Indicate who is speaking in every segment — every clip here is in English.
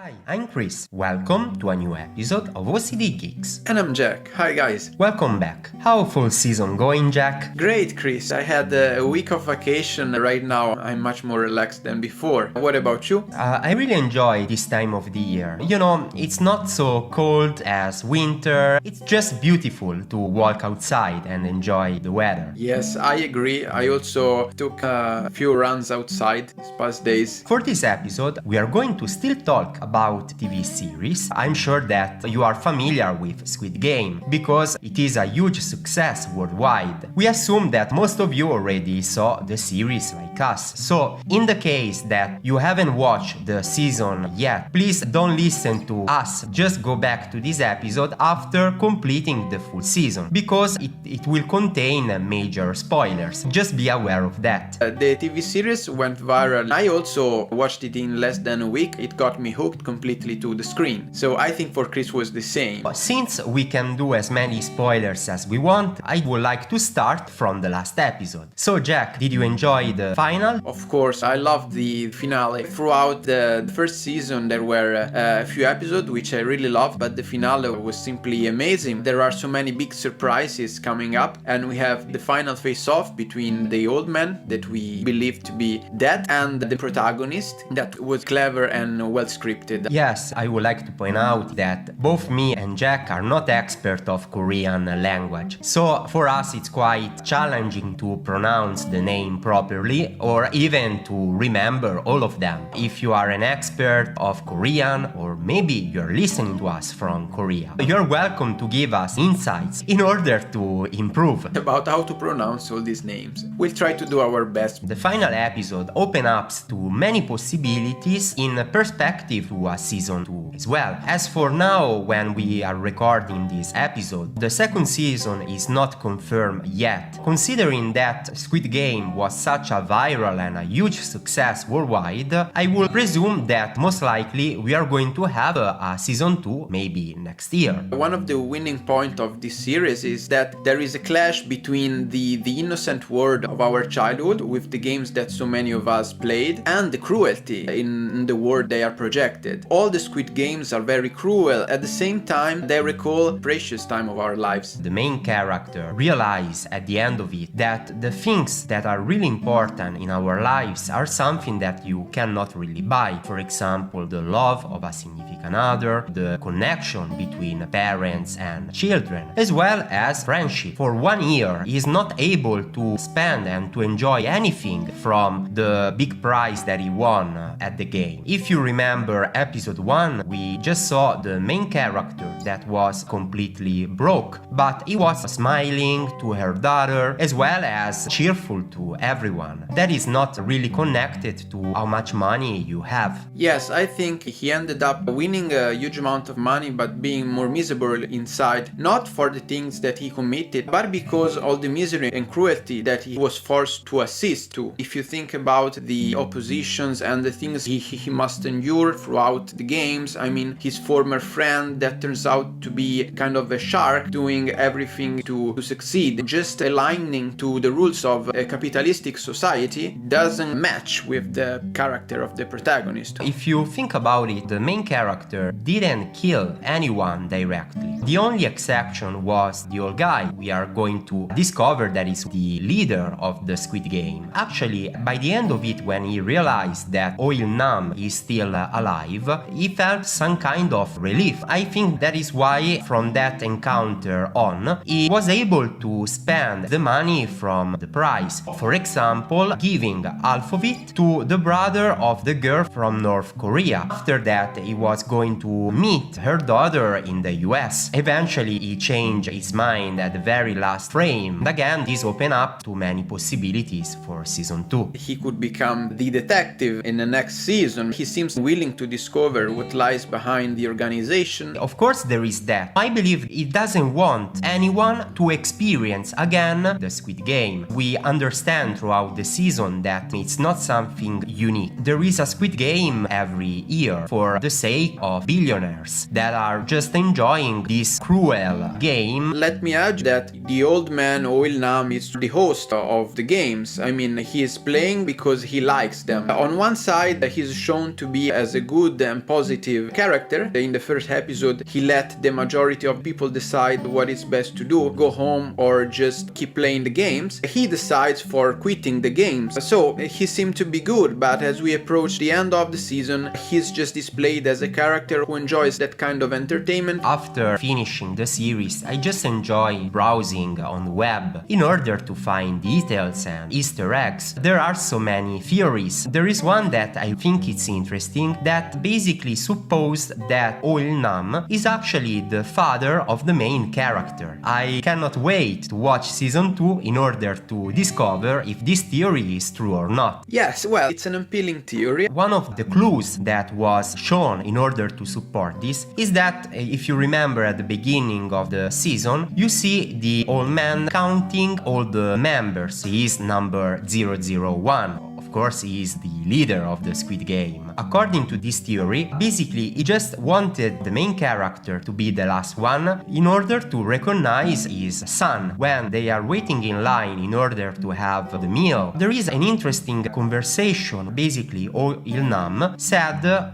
Speaker 1: Hi, I'm Chris. Welcome to a new episode of OCD Geeks.
Speaker 2: And I'm Jack. Hi guys.
Speaker 1: Welcome back. How full season going, Jack?
Speaker 2: Great, Chris. I had a week of vacation. Right now I'm much more relaxed than before. What about you?
Speaker 1: I really enjoy this time of the year. You know, it's not so cold as winter. It's just beautiful to walk outside and enjoy the weather.
Speaker 2: Yes, I agree. I also took a few runs outside these past days.
Speaker 1: For this episode, we are going to still talk about TV series. I'm sure that you are familiar with Squid Game because it is a huge success worldwide. We assume that most of you already saw the series like us. So, in the case that you haven't watched the season yet, please don't listen to us. Just go back to this episode after completing the full season because it will contain major spoilers. Just be aware of that.
Speaker 2: The TV series went viral. I also watched it in less than a week. It got me hooked completely to the screen. So I think for Chris was the same.
Speaker 1: Since we can do as many spoilers as we want, I would like to start from the last episode. So Jack, did you enjoy the final?
Speaker 2: Of course, I loved the finale. Throughout the first season there were a few episodes which I really loved, but the finale was simply amazing. There are so many big surprises coming up, and we have the final face-off between the old man that we believed to be dead and the protagonist that was clever and well scripted.
Speaker 1: Yes, I would like to point out that both me and Jack are not experts of Korean language. So for us it's quite challenging to pronounce the name properly or even to remember all of them. If you are an expert of Korean or maybe you're listening to us from Korea, you're welcome to give us insights in order to improve
Speaker 2: about how to pronounce all these names. We'll try to do our best.
Speaker 1: The final episode opens up to many possibilities in perspective to a season 2 as well. As for now, when we are recording this episode, the second season is not confirmed yet. Considering that Squid Game was such a viral and a huge success worldwide, I will presume that most likely we are going to have a season 2 maybe next year.
Speaker 2: One of the winning points of this series is that there is a clash between the innocent world of our childhood with the games that so many of us played and the cruelty in the world they are projected. All the Squid Games are very cruel. At the same time, they recall precious time of our lives.
Speaker 1: The main character realizes at the end of it that the things that are really important in our lives are something that you cannot really buy. For example, the love of a significant other, the connection between parents and children, as well as friendship. For 1 year, he is not able to spend and to enjoy anything from the big prize that he won at the game. If you remember episode 1, we just saw the main character that was completely broke, but he was smiling to her daughter as well as cheerful to everyone. That is not really connected to how much money you have.
Speaker 2: Yes, I think he ended up winning a huge amount of money but being more miserable inside, not for the things that he committed, but because all the misery and cruelty that he was forced to assist to. If you think about the oppositions and the things he must endure throughout the games, I mean, his former friend that turns out to be kind of a shark doing everything to succeed, just aligning to the rules of a capitalistic society doesn't match with the character of the protagonist.
Speaker 1: If you think about it, the main character didn't kill anyone directly. The only exception was the old guy. We are going to discover that is the leader of the Squid Game. Actually, by the end of it, when he realized that Oil Nam is still alive, he felt some kind of relief. I think that is why from that encounter on, he was able to spend the money from the prize. For example, giving half of it to the brother of the girl from North Korea. After that, he was going to meet her daughter in the US. Eventually, he changed his mind at the very last frame. Again, this opened up to many possibilities for season 2.
Speaker 2: He could become the detective in the next season. He seems willing to discover what lies behind the organization.
Speaker 1: Of course, there is that. I believe it doesn't want anyone to experience again the Squid Game. We understand throughout the season that it's not something unique. There is a Squid Game every year for the sake of billionaires that are just enjoying this this cruel game.
Speaker 2: Let me add that the old man Oil Nam is the host of the games. I mean, he is playing because he likes them. On one side, he's shown to be as a good and positive character. In the first episode, he let the majority of people decide what is best to do, go home or just keep playing the games. He decides for quitting the games. So he seemed to be good, but as we approach the end of the season, he's just displayed as a character who enjoys that kind of entertainment.
Speaker 1: After finishing the series, I just enjoy browsing on the web in order to find details and Easter eggs. There are so many theories. There is one that I think it's interesting, that basically supposed that Oil Nam is actually the father of the main character. I cannot wait to watch season 2 in order to discover if this theory is true or not.
Speaker 2: Yes, well, it's an appealing theory.
Speaker 1: One of the clues that was shown in order to support this is that, if you remember at the beginning of the season, you see the old man counting all the members. He is number 001. Of course, he is the leader of the Squid Game. According to this theory, basically he just wanted the main character to be the last one in order to recognize his son when they are waiting in line in order to have the meal. There is an interesting conversation. Basically, Il-nam said,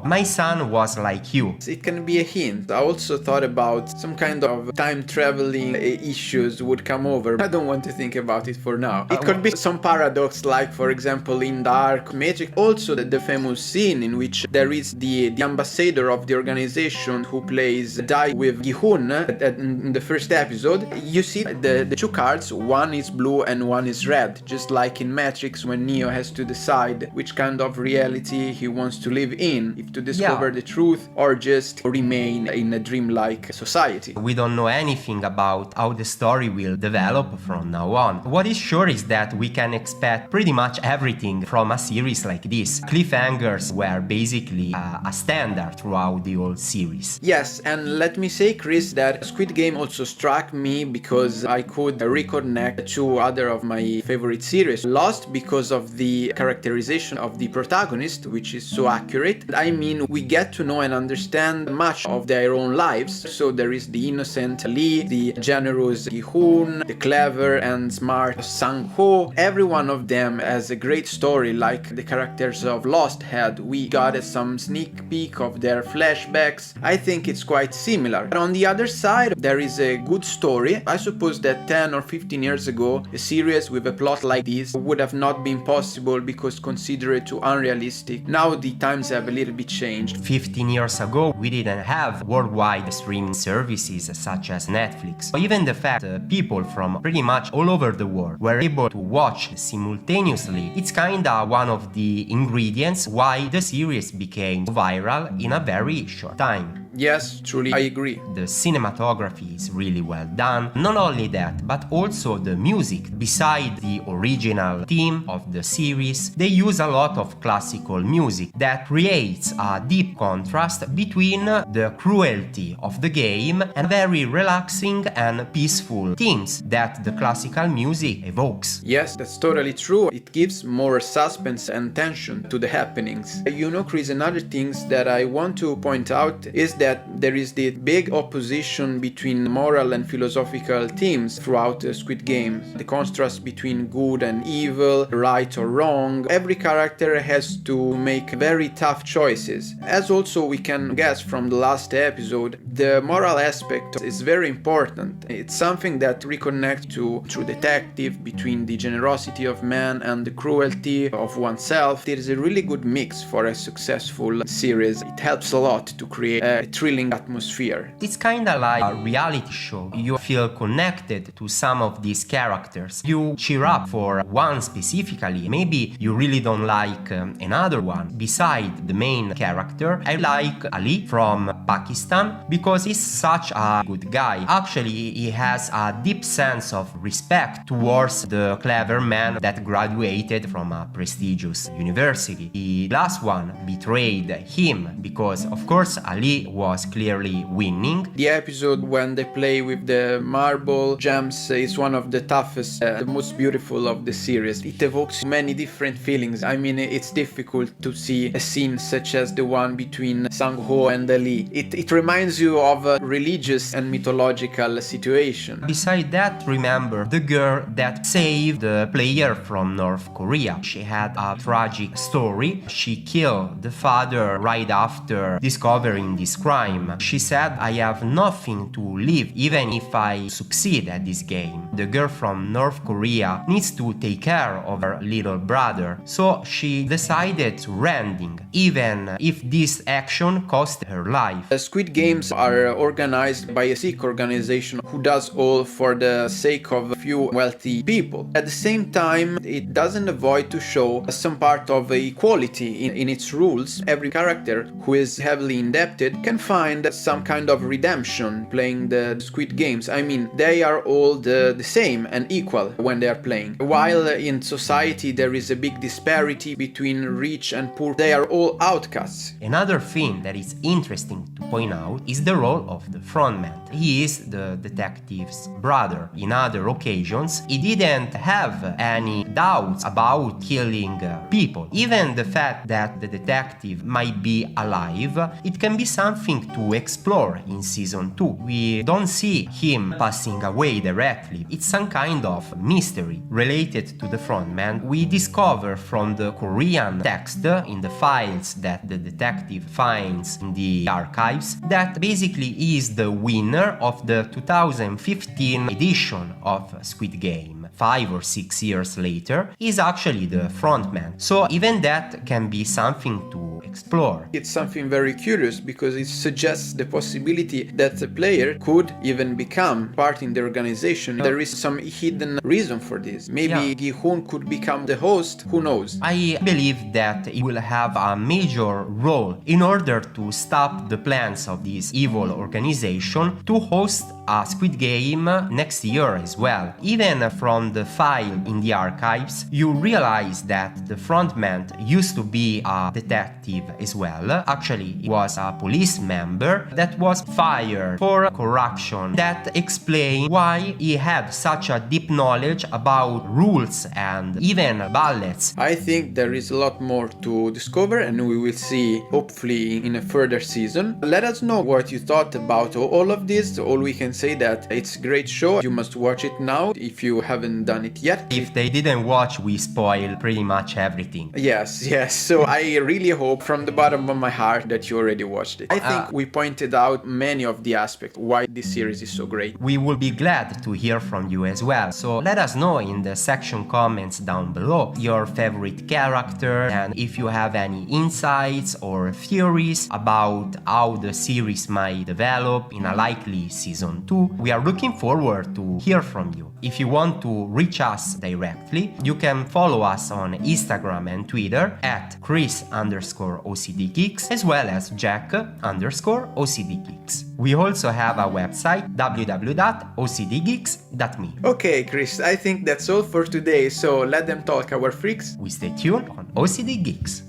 Speaker 1: my son was like you.
Speaker 2: It can be a hint. I also thought about some kind of time traveling issues would come over. I don't want to think about it for now. It could be some paradox, like for example in Dark Magic. Also the famous scene in which there is the ambassador of the organization who plays Die with Gi-hun in the first episode. You see the two cards, one is blue and one is red, just like in Matrix when Neo has to decide which kind of reality he wants to live in, if to discover the truth or just remain in a dreamlike society.
Speaker 1: We don't know anything about how the story will develop from now on. What is sure is that we can expect pretty much everything from a series like this. Cliffhangers were basically a standard throughout the whole series.
Speaker 2: Yes, and let me say, Chris, that Squid Game also struck me because I could reconnect to other of my favorite series. Lost because of the characterization of the protagonist, which is so accurate. I mean, we get to know and understand much of their own lives. So there is the innocent Lee, the generous Gi-hun, the clever and smart Sang-ho. Every one of them has a great story, like the characters of Lost had. We got some sneak peek of their flashbacks. I think it's quite similar. But on the other side, there is a good story. I suppose that 10 or 15 years ago, a series with a plot like this would have not been possible because considered too unrealistic. Now the times have a little bit changed.
Speaker 1: 15 years ago, we didn't have worldwide streaming services such as Netflix. Even the fact that people from pretty much all over the world were able to watch simultaneously, it's kinda one of the ingredients why the series became viral in a very short time.
Speaker 2: Yes, truly, I agree.
Speaker 1: The cinematography is really well done. Not only that, but also the music. Beside the original theme of the series, they use a lot of classical music that creates a deep contrast between the cruelty of the game and very relaxing and peaceful themes that the classical music evokes.
Speaker 2: Yes, that's totally true. It gives more suspense and tension to the happenings. Chris, another thing that I want to point out is that there is the big opposition between moral and philosophical themes throughout the Squid Game. The contrast between good and evil, right or wrong. Every character has to make very tough choices. As also we can guess from the last episode, the moral aspect is very important. It's something that reconnects to True Detective, between the generosity of man and the cruelty of oneself. There is a really good mix for a successful series. It helps a lot to create a thrilling atmosphere.
Speaker 1: It's kinda like a reality show. You feel connected to some of these characters. You cheer up for one specifically. Maybe you really don't like another one. Beside the main character, I like Ali from Pakistan because he's such a good guy. Actually, he has a deep sense of respect towards the clever man that graduated from a prestigious university. The last one betrayed him because, of course, Ali was clearly winning.
Speaker 2: The episode when they play with the marble gems is one of the toughest, the most beautiful of the series. It evokes many different feelings. I mean, it's difficult to see a scene such as the one between Sang-ho and Ali. It reminds you of a religious and mythological situation.
Speaker 1: Beside that, remember the girl that saved the player from North Korea. She had a tragic story. She killed the father right after discovering this crime. She said, "I have nothing to live even if I succeed at this game." The girl from North Korea needs to take care of her little brother, so she decided to rending, even if this action cost her life.
Speaker 2: The Squid Games are organized by a Sikh organization who does all for the sake of a few wealthy people. At the same time, it doesn't avoid to show some part of equality in its rules. Every character who is heavily indebted can find some kind of redemption playing the Squid Games. I mean, they are all the same and equal when they are playing. While in society there is a big disparity between rich and poor, they are all outcasts.
Speaker 1: Another thing that is interesting to point out is the role of the frontman. He is the detective's brother. In other occasions, he didn't have any doubts about killing people. Even the fact that the detective might be alive, it can be something to explore in season 2. We don't see him passing away directly. It's some kind of mystery related to the frontman. We discover from the Korean text in the files that the detective finds in the archives that basically he is the winner of the 2015 edition of Squid Game. 5 or 6 years later, he's actually the frontman. So even that can be something to explore.
Speaker 2: It's something very curious because it suggests the possibility that the player could even become part in the organization. There is some hidden reason for this. Maybe Gi-hoon could become the host, who knows?
Speaker 1: I believe that he will have a major role in order to stop the plans of this evil organization to host a Squid Game next year as well. Even from the file in the archives, you realize that the frontman used to be a detective as well. Actually, he was a police member that was fired for corruption. That explains why he had such a deep knowledge about rules and even ballots.
Speaker 2: I think there is a lot more to discover and we will see hopefully in a further season. Let us know what you thought about all of this. All we can say that it's a great show. You must watch it now if you haven't done it yet.
Speaker 1: If they didn't watch, we spoil pretty much everything.
Speaker 2: Yes. So I really hope from the bottom of my heart that you already watched it. I think we pointed out many of the aspects why this series is so great.
Speaker 1: We will be glad to hear from you as well. So let us know in the section comments down below your favorite character and if you have any insights or theories about how the series might develop in a likely season 2. We are looking forward to hear from you. If you want to reach us directly, you can follow us on Instagram and Twitter at Cris_OCDgeeks as well as Jack_OCDgeeks. We also have a website www.ocdgeeks.me.
Speaker 2: Okay, Chris, I think that's all for today, so let them talk, our freaks.
Speaker 1: We stay tuned on OCD Geeks.